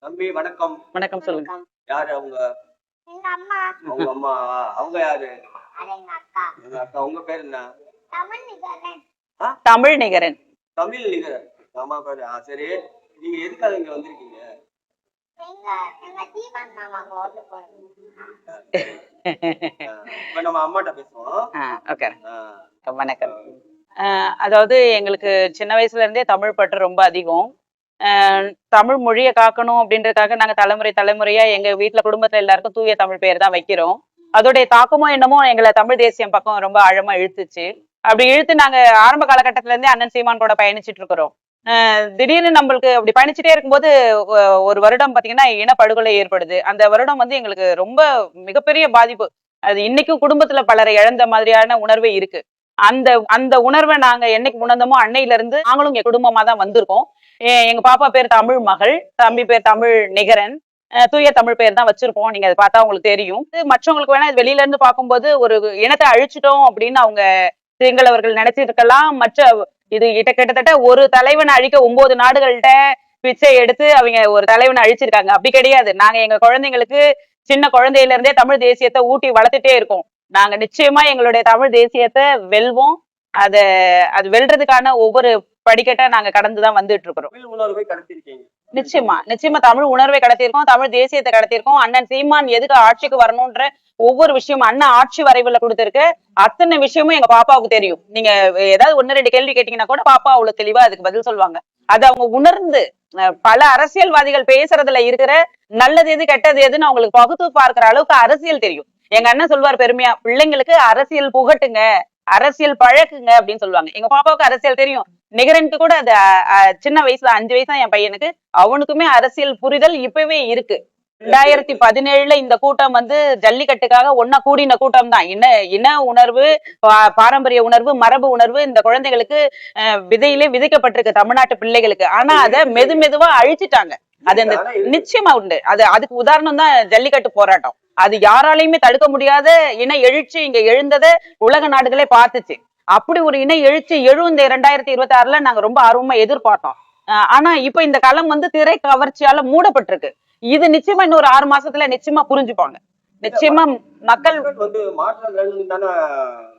தம்பி வணக்கம். வணக்கம் சொல்லுங்க. யாரு அவங்க? எங்க அம்மா. உங்க அம்மா. அவங்க யாரு? அது எங்க அக்கா. உங்க அக்கா. உங்க பேர் என்ன? தமிழ் நிகரன். தமிழ் நிகரன். தமிழ் நிகரன். ஆமா பேரு. சரி. நீங்க எதுக்காக இங்க வந்திருக்கீங்க? எங்க எங்க தீபன் மாமாக்கு ஓட்டு போடணும். இப்ப நம்ம அம்மாட்ட பேசுவோம். ஓகே. வணக்கம். அதாவது எங்களுக்கு சின்ன வயசுல இருந்தே தமிழ் பற்று ரொம்ப அதிகம். தமிழ் மொழியை காக்கணும் அப்படின்றதுக்காக நாங்க தலைமுறையா எங்க வீட்டுல குடும்பத்துல எல்லாருக்கும் தூய தமிழ் பேர் தான் வைக்கிறோம். அதோடைய தாக்கமோ என்னமோ எங்களை தமிழ் தேசியம் பக்கம் ரொம்ப ஆழமா இழுத்துச்சு. அப்படி இழுத்து நாங்க ஆரம்ப காலகட்டத்துல இருந்தே அண்ணன் சீமான் கூட பயணிச்சுட்டு இருக்கிறோம். திடீர்னு நம்மளுக்கு அப்படி பயணிச்சுட்டே இருக்கும்போது ஒரு வருடம் பாத்தீங்கன்னா இனப்படுகொலை ஏற்படுது. அந்த வருடம் வந்து எங்களுக்கு ரொம்ப மிகப்பெரிய பாதிப்பு. அது இன்னைக்கும் குடும்பத்துல பலரை இழந்த மாதிரியான உணர்வே இருக்கு. அந்த அந்த உணர்வை நாங்க என்னைக்கு உணர்ந்தோமோ அன்னையில இருந்து நாங்களும் எங்க குடும்பமா தான் வந்திருக்கோம். எங்க பாப்பா பேர் தமிழ் மகள், தம்பி பேர் தமிழ் நிகரன். தூய தமிழ் பேர் தான் வச்சிருக்கோம். நீங்க அதை பார்த்தா உங்களுக்கு தெரியும். மற்றவங்களுக்கு வேணா வெளியில இருந்து பார்க்கும்போது ஒரு இனத்தை அழிச்சிட்டோம் அப்படின்னு அவங்க சிங்களவர்கள் நினைச்சிருக்கலாம். இது கிட்டத்தட்ட ஒரு தலைவனை அழிக்க 9 நாடுகள்கிட்ட பிச்சை எடுத்து அவங்க ஒரு தலைவனை அழிச்சிருக்காங்க. அப்படி கிடையாது. நாங்க எங்க குழந்தைங்களுக்கு சின்ன குழந்தையில இருந்தே தமிழ் தேசியத்தை ஊட்டி வளர்த்துட்டே இருக்கோம். நாங்க நிச்சயமா எங்களுடைய தமிழ் தேசியத்தை வெல்வோம். அது வெல்றதுக்கான ஒவ்வொரு படிக்கட்டா நாங்க கடந்துதான் வந்துட்டு இருக்கிறோம். நிச்சயமா தமிழ் உணர்வை கடத்திருக்கோம், தமிழ் தேசியத்தை கடத்திருக்கோம். அண்ணன் சீமான் எதுக்கு ஆட்சிக்கு வரணும்ன்ற ஒவ்வொரு விஷயமும் அண்ணன் ஆட்சி வரைவுல கொடுத்திருக்கு. அத்தனை விஷயமும் எங்க பாப்பாவுக்கு தெரியும். நீங்க ஏதாவது 1-2 கேள்வி கேட்டீங்கன்னா கூட பாப்பா அவ்வளவு தெளிவா அதுக்கு பதில் சொல்லுவாங்க. அது அவங்க உணர்ந்து பல அரசியல்வாதிகள் பேசுறதுல இருக்கிற நல்லது எது கெட்டது எதுன்னு அவங்களுக்கு பகுத்து பார்க்கிற அளவுக்கு அரசியல் தெரியும். எங்க அண்ணன் சொல்வார் பெருமையா, பிள்ளைங்களுக்கு அரசியல் புகட்டுங்க, அரசியல் பழக்குங்க அப்படின்னு சொல்லுவாங்க. எங்க பாப்பாவுக்கு அரசியல் தெரியும். நிகரனுக்கு கூட அது சின்ன வயசுல 5 வயசா என் பையனுக்கு, அவனுக்குமே அரசியல் புரிதல் இப்பவே இருக்கு. 2017 இந்த கூட்டம் வந்து ஜல்லிக்கட்டுக்காக ஒன்னா கூடின கூட்டம் தான். இன உணர்வு, பாரம்பரிய உணர்வு, மரபு உணர்வு இந்த குழந்தைகளுக்கு விதையிலே விதைக்கப்பட்டிருக்கு தமிழ்நாட்டு பிள்ளைகளுக்கு. ஆனா அதை மெதுவா அழிச்சிட்டாங்க. அது அந்த நிச்சயமா உண்டு. அதுக்கு உதாரணம் தான் ஜல்லிக்கட்டு போராட்டம். அது யாராலையுமே தடுக்க முடியாத இன எழுச்சி இங்க எழுந்ததை உலக நாடுகளே பார்த்துச்சு. அப்படி ஒரு இன எழுச்சி எழுந்த 2026ல நாங்க ரொம்ப ஆர்வமா எதிர்பார்த்தோம். ஆனா இப்ப இந்த களம் வந்து திரை கவர்ச்சியால மூடப்பட்டிருக்கு. இது நிச்சயமா இன்னொரு 6 மாசத்துல நிச்சயமா புரிஞ்சுப்பாங்க. நிச்சயமா மக்கள் வந்து மாற்றம் வேணும்னு தானே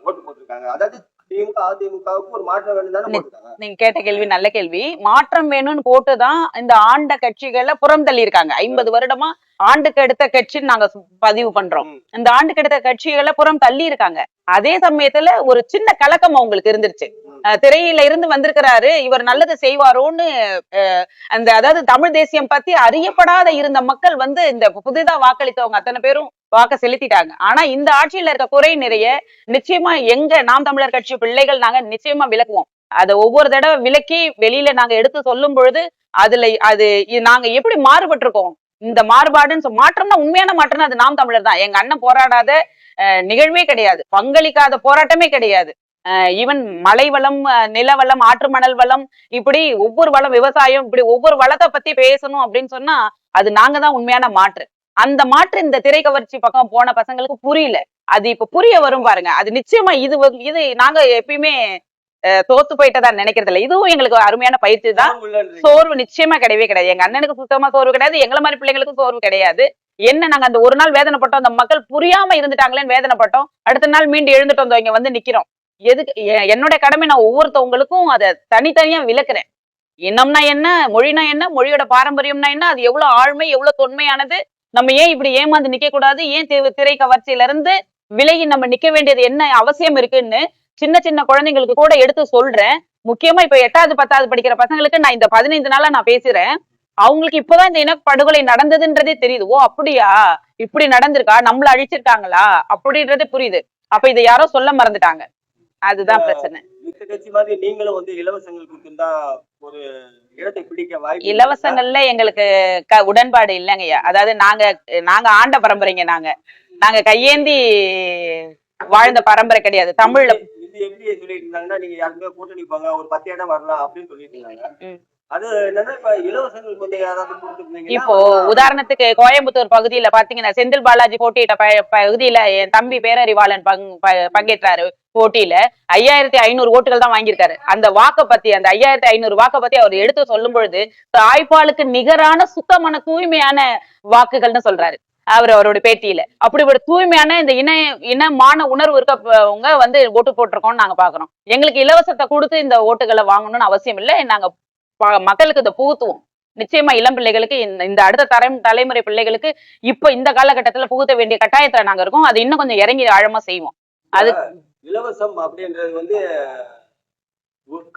ஓட்டு போட்டிருக்காங்க. அதாவது திமுக அதிமுகவுக்கு ஒரு மாற்றம் வேணும் தானே போட்டிருக்காங்க. நீங்க கேட்ட கேள்வி நல்ல கேள்வி. மாற்றம் வேணும்னு போட்டுதான் இந்த ஆண்ட கட்சிகளை புறம் தள்ளி இருக்காங்க. 50 வருடமா ஆண்டுக்கு எடுத்த கட்சின்னு நாங்க பதிவு பண்றோம். இந்த ஆண்டுக்கு எடுத்த கட்சிகளை புறம் தள்ளி இருக்காங்க. அதே சமயத்துல ஒரு சின்ன கலக்கம் அவங்களுக்கு இருந்துருச்சு. திரையில இருந்து வந்திருக்கிறாரு, இவர் நல்லது செய்வாரோன்னு அதாவது தமிழ் தேசியம் பத்தி அறியப்படாத இருந்த மக்கள் வந்து இந்த புதிதா வாக்களித்தவங்க அத்தனை பேரும் வாக்க செலுத்திட்டாங்க. ஆனா இந்த ஆட்சியில இருக்க குறை நிறைய நிச்சயமா எங்க நாம் தமிழர் கட்சி பிள்ளைகள் நாங்க நிச்சயமா விளக்குவோம். அதை ஒவ்வொரு தடவை விளக்கி வெளியில நாங்க எடுத்து சொல்லும் பொழுது நாங்க எப்படி மாறுபட்டு இருக்கோம். இந்த மாறுபாடுன்னு மாற்றம்னா உண்மையான மாற்றம்னா அது நாம் தமிழர் தான். எங்க அண்ணன் போராடாத நிகழ்வே கிடையாது, பங்களிக்காத போராட்டமே கிடையாது. ஈவன் மலை வளம், நிலவளம், ஆற்று மணல் வளம், இப்படி ஒவ்வொரு வளம், விவசாயம், இப்படி ஒவ்வொரு வளத்தை பத்தி பேசணும் அப்படின்னு சொன்னா அது நாங்க தான் உண்மையான மாற்று. அந்த மாற்று இந்த திரை கவர்ச்சி பக்கம் போன பசங்களுக்கு புரியல. அது இப்ப புரிய வரும் பாருங்க. அது நிச்சயமா இது நாங்க எப்பயுமே தோத்து போயிட்டதா நினைக்கிறது இல்லை. இதுவும் எங்களுக்கு அருமையான பயிற்சி தான். சோர்வு நிச்சயமா கிடையவே கிடையாது. எங்க அண்ணனுக்கு சுத்தமா சோர்வு கிடையாது, எங்களை மாதிரி பிள்ளைங்களுக்கும் சோர்வு கிடையாது. என்ன நாங்க அந்த ஒரு நாள் வேதனைப்பட்டோம், அந்த மக்கள் புரியாம இருந்துட்டாங்களேன்னு வேதனைப்பட்டோம். அடுத்த நாள் மீண்டும் எழுந்துட்டு வந்தோம், இங்க வந்து நிக்கிறோம். எதுக்கு என்னுடைய கடமை, நான் ஒவ்வொருத்தவங்களுக்கும் அதை தனித்தனியா விளக்குறேன். இனம்னா என்ன, மொழினா என்ன, மொழியோட பாரம்பரியம்னா என்ன, அது எவ்வளவு ஆழ்மை, எவ்வளவு தொன்மையானது, நம்ம ஏன் இப்படி ஏமாந்து நிக்க கூடாது, ஏன் திரை கவர்ச்சியில இருந்து விலகி நம்ம நிக்க வேண்டியது என்ன அவசியம் இருக்குன்னு சின்ன குழந்தைங்களுக்கு கூட எடுத்து சொல்றேன். முக்கியமா இப்ப 8வது 10வது படிக்கிற பசங்களுக்கு நான் இந்த 15 நாளா நான் பேசுறேன். அவங்களுக்கு இப்பதான் இந்த இனப்படுகொலை நடந்ததுன்றதே தெரியுது. ஓ அப்படியா, இப்படி நடந்திருக்கா, நம்மள அழிச்சிருக்காங்களா அப்படின்றது புரியுது. அப்ப இதை யாரோ சொல்ல மறந்துட்டாங்க. அதுதான் பிரச்சனை. நீங்களும் வந்து இலவசங்கள் கொடுத்திருந்தா ஒரு இடத்தை பிடிக்க வாய்ப்பு. இலவசங்கள்ல எங்களுக்கு உடன்பாடு இல்லைங்கய்யா. அதாவது நாங்க ஆண்ட பரம்பரைங்க. நாங்க கையேந்தி வாழ்ந்த பரம்பரை கிடையாது. தமிழ்ல எப்படி சொல்லிட்டு இருந்தாங்கன்னா, நீங்க யாருமே கூட்டணி போங்க, ஒரு 10 இடம் வரலாம் அப்படின்னு சொல்லிட்டு இருந்தாங்க. அது என்னன்னா இப்ப இலவசங்கள் கொஞ்சம் யாராவது கொடுத்துருந்தீங்கன்னா இப்போ உதாரணத்துக்கு கோயம்புத்தூர் பகுதியில பாத்தீங்கன்னா செந்தில் பாலாஜி போட்டியிட்ட பகுதியில என் தம்பி பேரறிவாளன் பங்கேற்றாரு போட்டியில 5500 ஓட்டுகள் தான் வாங்கியிருக்காரு. அந்த வாக்கை பத்தி அந்த 5500 வாக்கை பத்தி அவர் எடுத்து சொல்லும் பொழுது தாய்ப்பாலுக்கு நிகரான சுத்தமான தூய்மையான வாக்குகள்னு சொல்றாரு அவரோட பேட்டியில. அப்படி ஒரு தூய்மையான இந்த இனமான உணர்வு இருக்கவங்க வந்து ஓட்டு போட்டிருக்கோம்னு நாங்க பாக்குறோம். எங்களுக்கு இலவசத்தை கொடுத்து இந்த ஓட்டுகளை வாங்கணும்னு அவசியம் இல்லை. நாங்க மக்களுக்கு இதை புகுத்துவோம். நிச்சயமா இளம் பிள்ளைகளுக்கு இந்த அடுத்த தலைமுறை பிள்ளைகளுக்கு இப்ப இந்த காலகட்டத்துல புகுத்த வேண்டிய கட்டாயத்துல நாங்க இருக்கோம். அது இன்னும் கொஞ்சம் இறங்கி ஆழமா செய்வோம். அது இலவசம் அப்படின்றது வந்து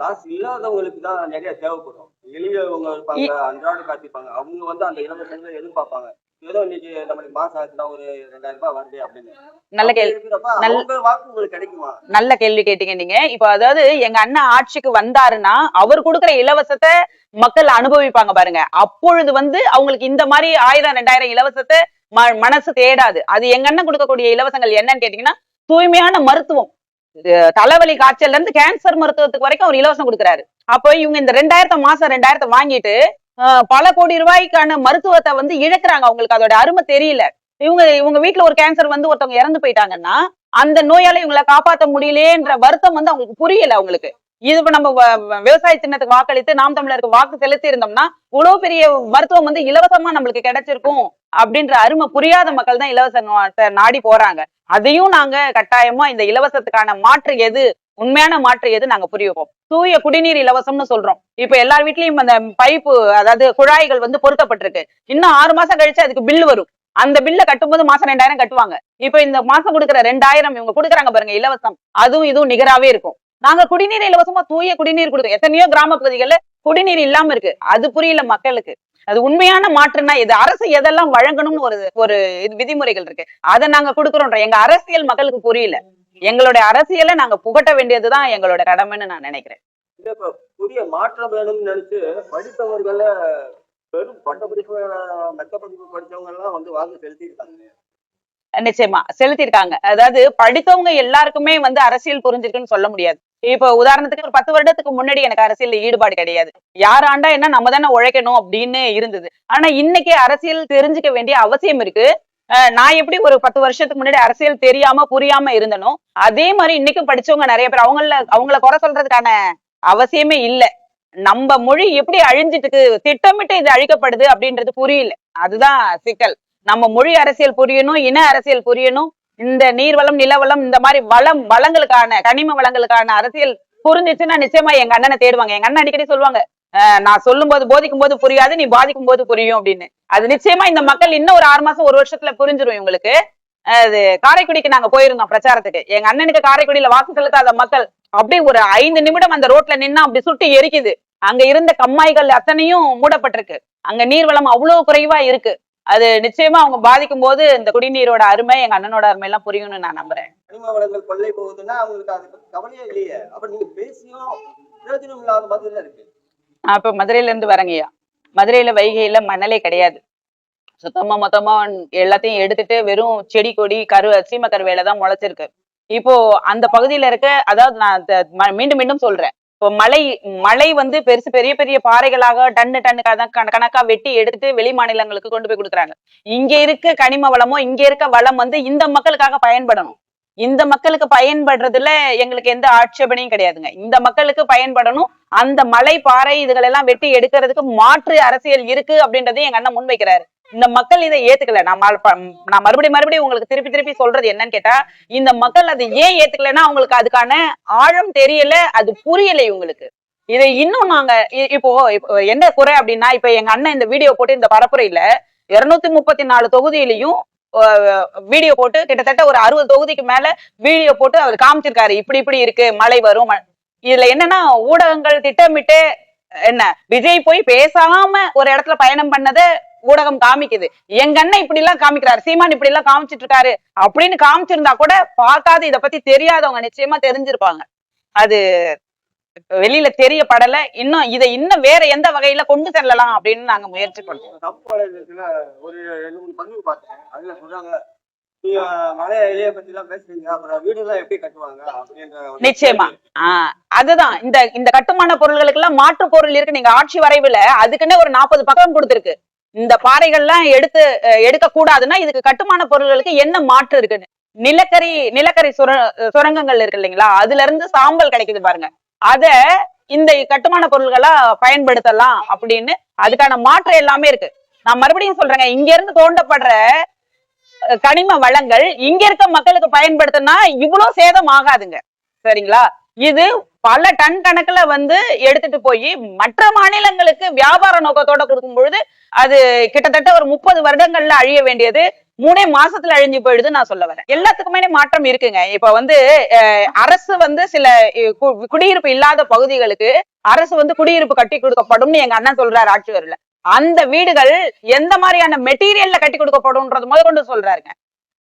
காசு இல்லாதவங்களுக்கு தான் நிறைய தேவைப்படும். எளியவங்க இருப்பாங்க, அன்றாட காத்திருப்பாங்க, அவங்க வந்து அந்த இலவசங்களை எதிர்பார்ப்பாங்க. ஏதோ இன்னைக்கு நம்மளுக்கு மாசம் ஆச்சுன்னா ஒரு 2000 ரூபாய் வருது அப்படின்னு. நல்ல கேள்வி. வாக்கு உங்களுக்கு கிடைக்குமா? நல்ல கேள்வி கேட்டீங்க நீங்க. இப்ப அதாவது எங்க அண்ணன் ஆட்சிக்கு வந்தாருன்னா அவர் கொடுக்குற இலவசத்தை மக்கள் அனுபவிப்பாங்க பாருங்க. அப்பொழுது வந்து அவங்களுக்கு இந்த மாதிரி 1000 2000 இலவசத்தை மனசு தேடாது. அது எங்க அண்ணன் கொடுக்கக்கூடிய இலவசங்கள் என்னன்னு கேட்டீங்கன்னா தூய்மையான மருத்துவம். தலைவலி காய்ச்சல்ல இருந்து கேன்சர் மருத்துவத்துக்கு வரைக்கும் அவர் இலவசம் கொடுக்குறாரு. அப்போ இவங்க இந்த 2000 மாசம் 2000 வாங்கிட்டு பல கோடி ரூபாய்க்கான மருத்துவத்தை வந்து இழக்கிறாங்க. அவங்களுக்கு அதோட அருமை தெரியல. இவங்க வீட்டுல ஒரு கேன்சர் வந்து ஒருத்தவங்க இறந்து போயிட்டாங்கன்னா அந்த நோயால இவங்களை காப்பாற்ற முடியலேன்ற வருத்தம் வந்து அவங்களுக்கு புரியல அவங்களுக்கு. இது இப்ப நம்ம விவசாய சின்னத்துக்கு வாக்களித்து நாம் தமிழருக்கு வாக்கு செலுத்தி இருந்தோம்னா இவ்வளவு பெரிய மருத்துவம் வந்து இலவசமா நம்மளுக்கு கிடைச்சிருக்கும் அப்படின்ற அருமை புரியாத மக்கள் தான் இலவச நாடி போறாங்க. அதையும் நாங்க கட்டாயமா இந்த இலவசத்துக்கான மாற்று எது, உண்மையான மாற்று எது நாங்க புரியுவோம். தூய குடிநீர் இலவசம்னு சொல்றோம். இப்ப எல்லார் வீட்லயும் அந்த பைப்பு அதாவது குழாய்கள் வந்து பொருத்தப்பட்டிருக்கு. இன்னும் 6 மாசம் கழிச்சு அதுக்கு பில்லு வரும். அந்த பில்ல கட்டும்போது மாசம் 2000 கட்டுவாங்க. இப்ப இந்த மாசம் கொடுக்குற 2000 இவங்க கொடுக்குறாங்க பாருங்க இலவசம், அதுவும் இதுவும் நிகராவே இருக்கும். நாங்க குடிநீர் இலவசமா தூய குடிநீர் கொடுக்குறோம். எத்தனையோ கிராம பகுதிகள்ல குடிநீர் இல்லாம இருக்கு. அது புரியல மக்களுக்கு. அது உண்மையான மாற்றுனா இது அரசு எதெல்லாம் வழங்கணும்னு ஒரு விதிமுறைகள் இருக்கு. அதை நாங்க கொடுக்குறோம். எங்க அரசியல் மக்களுக்கு புரியல. எங்களுடைய அரசியலை நாங்க புகட்ட வேண்டியதுதான் எங்களோட கடமைன்னு நான் நினைக்கிறேன். புதிய மாற்றம் வேணும்னு நினைச்சு படித்தவர்கள பெரும் பட்டப்படிப்பு மெத்தப்படிப்பு படிச்சவங்க எல்லாம் வந்து வாக்கு செலுத்திருக்காங்க. நிச்சயமா செலுத்திருக்காங்க. அதாவது படித்தவங்க எல்லாருக்குமே வந்து அரசியல் புரிஞ்சிருக்குன்னு சொல்ல முடியாது. இப்ப உதாரணத்துக்கு ஒரு 10 வருடத்துக்கு முன்னாடி எனக்கு அரசியல் ஈடுபாடு கிடையாது. யார் ஆண்டா என்ன நம்ம தானே உழைக்கணும் அப்படின்னு இருந்தது. ஆனா இன்னைக்கு அரசியல் தெரிஞ்சுக்க வேண்டிய அவசியம் இருக்கு. நான் எப்படி ஒரு 10 வருஷத்துக்கு முன்னாடி அரசியல் தெரியாம புரியாம இருந்தனோ அதே மாதிரி இன்னைக்கும் படிச்சவங்க நிறைய பேர் அவங்கள குறை சொல்றதுக்கான அவசியமே இல்லை. நம்ம மொழி எப்படி அழிஞ்சிட்டு திட்டமிட்டு இது அழிக்கப்படுது அப்படின்றது புரியல. அதுதான் சிக்கல். நம்ம மொழி அரசியல் புரியணும், இன அரசியல் புரியணும். இந்த நீர்வளம் நிலவளம் இந்த மாதிரி வளங்களுக்கான கனிம வளங்களுக்கான அரசியல் புரிஞ்சிச்சுன்னா நிச்சயமா எங்க அண்ணனை தேடுவாங்க. எங்க அண்ணன் அடிக்கடி சொல்லுவாங்க, நான் சொல்லும் போது போதிக்கும் போது புரியாது, நீ பாதிக்கும் போது புரியும் அப்படின்னு. அது நிச்சயமா இந்த மக்கள் இன்னும் ஒரு 6 மாசம் 1 வருஷத்துல புரிஞ்சிரும் இவங்களுக்கு. அது காரைக்குடிக்கு நாங்க போயிருந்தோம் பிரச்சாரத்துக்கு. எங்க அண்ணனுக்கு காரைக்குடியில வாக்கு செலுத்தாத மக்கள் அப்படியே ஒரு 5 நிமிடம் அந்த ரோட்ல நின்னா அப்படி சுட்டி எரிக்குது. அங்க இருந்த கம்மாய்கள் அத்தனையும் மூடப்பட்டிருக்கு. அங்க நீர்வளம் அவ்வளவு குறைவா இருக்கு. அது நிச்சயமா அவங்க பாதிக்கும் போது இந்த குடிநீரோட அருமை எங்க அண்ணனோட அருமை எல்லாம் புரியும்னு நான் நம்புறேன். கனிம வளங்கள் கொள்ளை போகுதுன்னா அவங்களுக்கு அது கவலையே இல்லையே. அப்ப நீங்க பேசியும் பிரயோஜனம் இல்லாத மாதிரி இருக்கு. அப்ப மதுரையில இருந்து வரங்கய்யா. மதுரையில வைகையில மணலே கிடையாது. சுத்தமா மொத்தமா எல்லாத்தையும் எடுத்துட்டு வெறும் செடி கொடி சீம கருவேலைதான் முளைச்சிருக்கு. இப்போ அந்த பகுதியில இருக்க, அதாவது நான் மீண்டும் மீண்டும் சொல்றேன், இப்போ மலை வந்து பெரிய பெரிய பாறைகளாக டன்னு கணக்கா வெட்டி எடுத்துட்டு வெளி மாநிலங்களுக்கு கொண்டு போய் கொடுக்குறாங்க. இங்க இருக்க கனிம வளமோ இங்க இருக்க வளம் வந்து இந்த மக்களுக்காக பயன்படணும். இந்த மக்களுக்கு பயன்படுறதுல எங்களுக்கு எந்த ஆட்சேபனையும் கிடையாதுங்க. இந்த மக்களுக்கு பயன்படணும். அந்த மலை பாறை இதுகள் எல்லாம் வெட்டி எடுக்கிறதுக்கு மாற்று அரசியல் இருக்கு அப்படின்றதையும் எங்க அண்ணன் முன்வைக்கிறாரு. இந்த மக்கள் இதை ஏத்துக்கல. நான் மறுபடியும் உங்களுக்கு திருப்பி சொல்றது என்னன்னு கேட்டா, இந்த மக்கள் அதை ஏன் ஏத்துக்கலன்னா அவங்களுக்கு அதுக்கான ஆழம் தெரியல, அது புரியல இவங்களுக்கு. இதை இன்னும் நாங்க இப்போ என்ன குறை அப்படின்னா, இப்ப எங்க அண்ணன் இந்த வீடியோ போட்டு இந்த பரப்புரையில 234 தொகுதியிலையும் வீடியோ போட்டு கிட்டத்தட்ட ஒரு 60 தொகுதிக்கு மேல வீடியோ போட்டு அவர் காமிச்சிருக்காரு. இப்படி இருக்கு, மழை வரும். இதுல என்னன்னா ஊடகங்கள் திட்டமிட்டு என்ன விஜய் போய் பேசாம ஒரு இடத்துல பயணம் பண்ணத ஊடகம் காமிக்குது. எங்க அண்ணன் இப்படி எல்லாம் காமிக்கிறாரு, சீமான் இப்படி எல்லாம் காமிச்சிட்டு இருக்காரு அப்படின்னு காமிச்சிருந்தா கூட பார்க்காத இதை பத்தி தெரியாதவங்க நிச்சயமா தெரிஞ்சிருப்பாங்க. அது வெளியில தெரியப்படல. இன்னும் வேற எந்த வகையில கொண்டு செல்லலாம் அப்படின்னு நாங்க முயற்சி பண்றோம். ஒரு 2-3 பதிவு பார்த்தேன். அதுல சொல்றாங்க, நீங்க மலை ஏரியா பத்தி எல்லாம் பேசுறீங்க, அப்புறம் வீடு எல்லாம் எப்படி கட்டுவாங்க அப்படின்ற ஒரு நிச்சயமா. அதுதான் இந்த கட்டுமான பொருள்களுக்கு எல்லாம் மாற்று பொருள் இருக்கு. நீங்க ஆட்சி வரைவுல அதுக்குன்னே ஒரு 40 பக்கம் கொடுத்திருக்கு. இந்த பாறைகள்லாம் எடுக்க கூடாதுன்னா இதுக்கு கட்டுமான பொருள்களுக்கு என்ன மாற்று இருக்குன்னு. நிலக்கரி சுரங்கங்கள் இருக்கு இல்லைங்களா, அதுல இருந்து சாம்பல் கிடைக்குது பாருங்க, அத இந்த கட்டுமான பொருள்களா பயன்படுத்தலாம் அப்படின்னு அதுக்கான மாற்று எல்லாமே இருக்கு. நான் மறுபடியும் சொல்றேங்க, இங்க இருந்து தோண்டப்படுற கனிம வளங்கள் இங்க இருக்க மக்களுக்கு பயன்படுத்தினா இவ்வளவு சேதம் ஆகாதுங்க. சரிங்களா? இது பல டன் கணக்குல எடுத்துட்டு போய் மற்ற மாநிலங்களுக்கு வியாபார நோக்கத்தோட கொடுக்கும் பொழுது அது கிட்டத்தட்ட ஒரு 30 வருடங்கள்ல அழிய வேண்டியது 3 மாசத்துல அழிஞ்சு போயிடுது. நான் சொல்ல வரேன், எல்லாத்துக்குமே மாற்றம் இருக்குங்க. இப்ப அரசு சில குடியிருப்பு இல்லாத பகுதிகளுக்கு அரசு குடியிருப்பு கட்டி கொடுக்கப்படும் எங்க அண்ணன் சொல்றாரு ஆட்சி வரல. அந்த வீடுகள் எந்த மாதிரியான மெட்டீரியல்ல கட்டி கொடுக்கப்படும்ன்றது முதற்கொண்டு சொல்றாருங்க.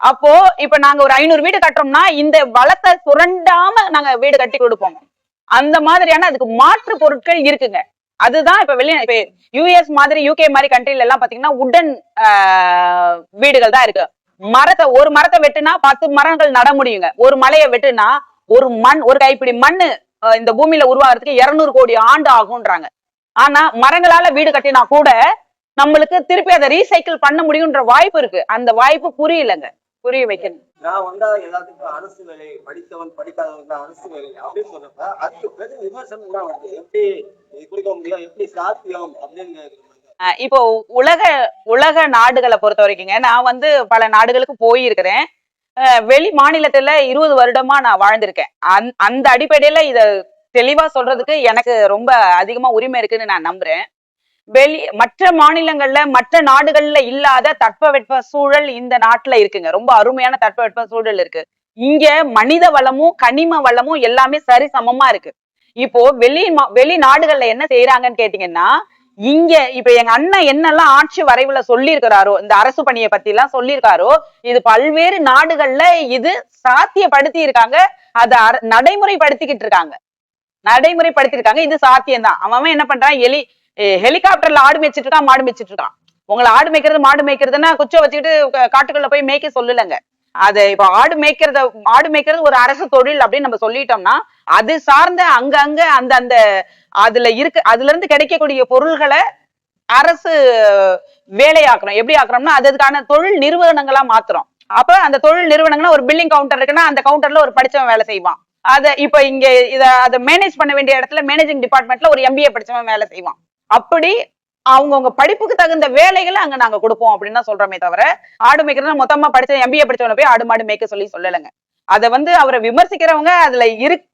அப்போ இப்ப நாங்க ஒரு 500 வீடு கட்டுறோம்னா இந்த வளத்தை சுரண்டாம நாங்க வீடு கட்டி கொடுப்போம். அந்த மாதிரியான அதுக்கு மாற்று பொருட்கள் இருக்குங்க. அதுதான் இப்ப யுஎஸ் மாதிரி UK மாதிரி கண்ட்ரில எல்லாம் பாத்தீங்கன்னா உடன் வீடுகள் தான் இருக்கு. ஒரு மரத்தை வெட்டுனா 10 மரங்கள் நட முடியுங்க. ஒரு மலையை வெட்டுனா ஒரு கைப்பிடி மண்ணு இந்த பூமியில உருவாகிறதுக்கு 200 கோடி ஆண்டு ஆகும்ன்றாங்க. ஆனா மரங்களால வீடு கட்டினா கூட நம்மளுக்கு திருப்பி அதை ரீசைக்கிள் பண்ண முடியும்ன்ற வாய்ப்பு இருக்கு. அந்த வாய்ப்பு புரிய வைக்கணும். நான் எல்லாத்துக்கும் அரசு வேலை, படித்தவன் படிக்காதவன் அரசு வேலை அப்படின்னு சொல்றப்ப அதுக்கு பெரிய விமர்சனம் தான் எப்படி கொடுக்க முடியும், எப்படி சாத்தியம் அப்படின்னு. இப்போ உலக நாடுகளை பொறுத்த வரைக்குங்க, நான் பல நாடுகளுக்கு போயிருக்கிறேன். வெளி மாநிலத்துல 20 வருடமா நான் வாழ்ந்திருக்கேன். அந்த அடிப்படையில இத தெளிவா சொல்றதுக்கு எனக்கு ரொம்ப அதிகமா உரிமை இருக்குன்னு நான் நம்புறேன். மற்ற மாநிலங்கள்ல மற்ற நாடுகள்ல இல்லாத தட்பவெட்ப சூழல் இந்த நாட்டுல இருக்குங்க. ரொம்ப அருமையான தட்பவெட்ப சூழல் இருக்கு. இங்க மனித வளமும் கனிம வளமும் எல்லாமே சரி சமமா இருக்கு. இப்போ வெளி நாடுகள்ல என்ன செய்யறாங்கன்னு கேட்டீங்கன்னா, இங்க இப்ப எங்க அண்ணன் என்னெல்லாம் ஆட்சி வரைவுல சொல்லியிருக்கிறாரோ, இந்த அரசு பணியை பத்தி எல்லாம் சொல்லியிருக்காரோ, இது பல்வேறு நாடுகள்ல இது சாத்தியப்படுத்தி இருக்காங்க. அதை நடைமுறைப்படுத்திக்கிட்டு இருக்காங்க. இது சாத்தியம்தான். அவன் என்ன பண்றான், ஹெலிகாப்டர்ல ஆடு மேய்ச்சிட்டு இருக்கான், மாடு மேய்ச்சிட்டு இருக்கான். உங்களை ஆடு மேய்க்கிறது மாடு மேய்க்கிறதுன்னா குச்சை வச்சுக்கிட்டு காட்டுக்குள்ள போய் மேய்க்க சொல்லலங்க. அது இப்ப ஆடு மேய்க்கிறது ஒரு அரசு தொழில் அப்படின்னு நம்ம சொல்லிட்டோம்னா அது சார்ந்த அங்க அந்த அதுல இருந்து கிடைக்கக்கூடிய பொருள்களை அரசு வேலையாக்குறோம். எப்படி ஆக்குறோம்னா அதுக்கான தொழில் நிறுவனங்களா மாத்துறோம். அப்ப அந்த தொழில் நிறுவனங்கள்னா ஒரு பில்லிங் கவுண்டர் இருக்குன்னா அந்த கவுண்டர்ல ஒரு படிச்சவன் வேலை செய்வான். இப்ப இங்க அதை மேனேஜ் பண்ண வேண்டிய இடத்துல மேனேஜிங் டிபார்ட்மெண்ட்ல ஒரு MBA படிச்சவன் வேலை செய்வான். அப்படி அவங்கவுங்க படிப்புக்கு தகுந்த வேலைகளை அங்க நாங்க கொடுப்போம் அப்படின்னு தான் சொல்றோமே தவிர, ஆடு மேய்க்கிறது மொத்தமா படிச்ச MBA படிச்சவனை போய் ஆடு மாடு மேய்க்க சொல்லலைங்க. அதை அவரை விமர்சிக்கிறவங்க அதுல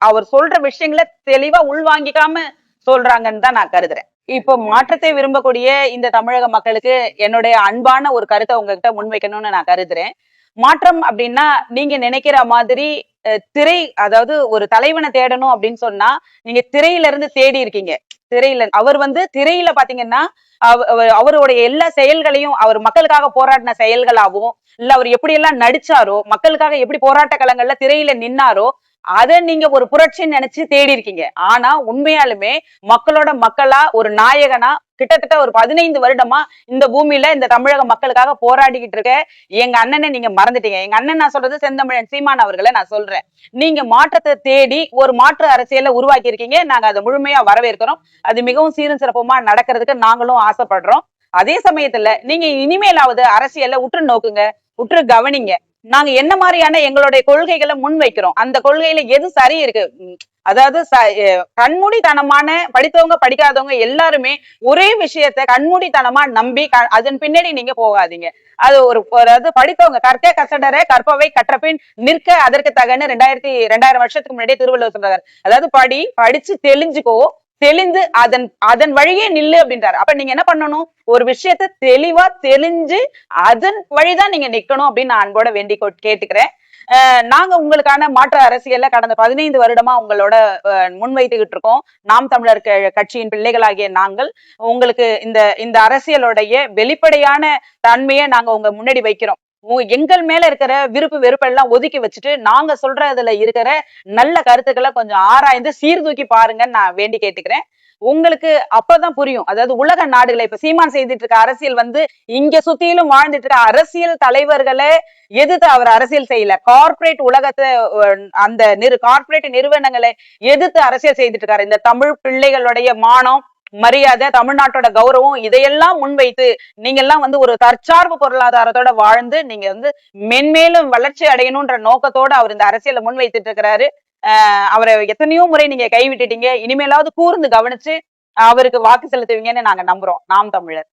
அவர் சொல்ற விஷயங்களை தெளிவா உள்வாங்கிக்காம சொல்றாங்கன்னு தான் நான் கருதுறேன். இப்போ மாற்றத்தை விரும்பக்கூடிய இந்த தமிழக மக்களுக்கு என்னுடைய அன்பான ஒரு கருத்தை உங்ககிட்ட முன்வைக்கணும்னு நான் கருதுறேன். மாற்றம் அப்படின்னா நீங்க நினைக்கிற மாதிரி அதாவது ஒரு தலைவனை தேடணும் அப்படின்னு சொன்னா நீங்க திரையில இருந்து தேடி இருக்கீங்க. அவர் திரையில பாத்தீங்கன்னா அவருடைய எல்லா செயல்களையும் அவர் மக்களுக்காக போராடின செயல்களாகவும் இல்ல அவர் எப்படி எல்லாம் நடிச்சாரோ, மக்களுக்காக எப்படி போராட்ட களங்கள்ல திரையில நின்னாரோ அதை நீங்க ஒரு புரட்சின்னு நினைச்சு தேடி இருக்கீங்க. ஆனா உண்மையாலுமே மக்களோட மக்களா ஒரு நாயகனா கிட்டத்தட்ட ஒரு 15 வருடமா இந்த பூமியில இந்த தமிழக மக்களுக்காக போராடிக்கிட்டு இருக்க எங்க அண்ணனை நீங்க மறந்துட்டீங்க. எங்க அண்ணன் நான் சொல்றது செந்தமிழன் சீமான் அவர்களை நான் சொல்றேன். நீங்க மாற்றத்தை தேடி ஒரு மாற்று அரசியலை உருவாக்கி இருக்கீங்க. நாங்க அதை முழுமையா வரவேற்கிறோம். அது மிகவும் சீரும் சிறப்புமா நடக்கிறதுக்கு நாங்களும் ஆசைப்படுறோம். அதே சமயத்துல நீங்க இனிமேலாவது அரசியலை உற்று நோக்குங்க, உற்று கவனிங்க. நாங்க என்ன மாதிரியான எங்களுடைய கொள்கைகளை முன்வைக்கிறோம், அந்த கொள்கையில எது சரி இருக்கு. அதாவது கண்மூடித்தனமான படித்தவங்க படிக்காதவங்க எல்லாருமே ஒரே விஷயத்த கண்மூடித்தனமா நம்பி அதன் பின்னாடி நீங்க போகாதீங்க. அது அதாவது படித்தவங்க கற்க கசடர கற்பவை கற்றபின் நிற்க அதற்கு தகன்னு 2000 வருஷத்துக்கு முன்னாடியே திருவள்ளுவர் சொல்றாரு. அதாவது படிச்சு தெளிந்து அதன் வழியே நில்லு அப்படின்றாரு. அப்ப நீங்க என்ன பண்ணணும், ஒரு விஷயத்த தெளிவா தெளிஞ்சு அதன் வழிதான் நீங்க நிக்கணும் அப்படின்னு நான் அன்போட வேண்டி கேட்டுக்கிறேன். நாங்க உங்களுக்கான மாற்று அரசியல்ல கடந்த 15 வருடமா உங்களோட முன்வைத்துக்கிட்டு இருக்கோம். நாம் தமிழர் கட்சியின் பிள்ளைகளாகிய நாங்கள் உங்களுக்கு இந்த அரசியலுடைய வெளிப்படையான தன்மையை நாங்க உங்க முன்னாடி வைக்கிறோம். எங்கள் மேல இருக்கிற விருப்பு வெறுப்பெல்லாம் ஒதுக்கி வச்சுட்டு நாங்க சொல்றதுல இருக்கிற நல்ல கருத்துக்களை கொஞ்சம் ஆராய்ந்து சீர்தூக்கி பாருங்கன்னு நான் வேண்டி கேட்டுக்கிறேன். உங்களுக்கு அப்பதான் புரியும். அதாவது உலக நாடுகளை இப்ப சீமான் செய்துட்டு இருக்க அரசியல் வந்து இங்க சுத்தியிலும் வாழ்ந்துட்டு இருக்க அரசியல் தலைவர்களே எதிர்த்து அவர் அரசியல் செய்யல. கார்ப்பரேட் உலகத்தை அந்த கார்ப்பரேட் நிறுவனங்களை எதிர்த்து அரசியல் செய்துட்டு இருக்காரு. இந்த தமிழ் பிள்ளைகளுடைய மானம், மரியாதை, தமிழ்நாட்டோட கௌரவம் இதையெல்லாம் முன்வைத்து நீங்க எல்லாம் வந்து ஒரு தற்சார்பு பொருளாதாரத்தோட வாழ்ந்து நீங்க வந்து மென்மேலும் வளர்ச்சி அடையணும்ன்ற நோக்கத்தோட அவர் இந்த அரசியலை முன்வைத்துட்டு இருக்கிறாரு. அவரை எத்தனையோ முறை நீங்க கைவிட்டுட்டீங்க. இனிமேலாவது கூர்ந்து கவனிச்சு அவருக்கு வாக்கு செலுத்துவீங்கன்னு நாங்க நம்புறோம். நாம் தமிழர்.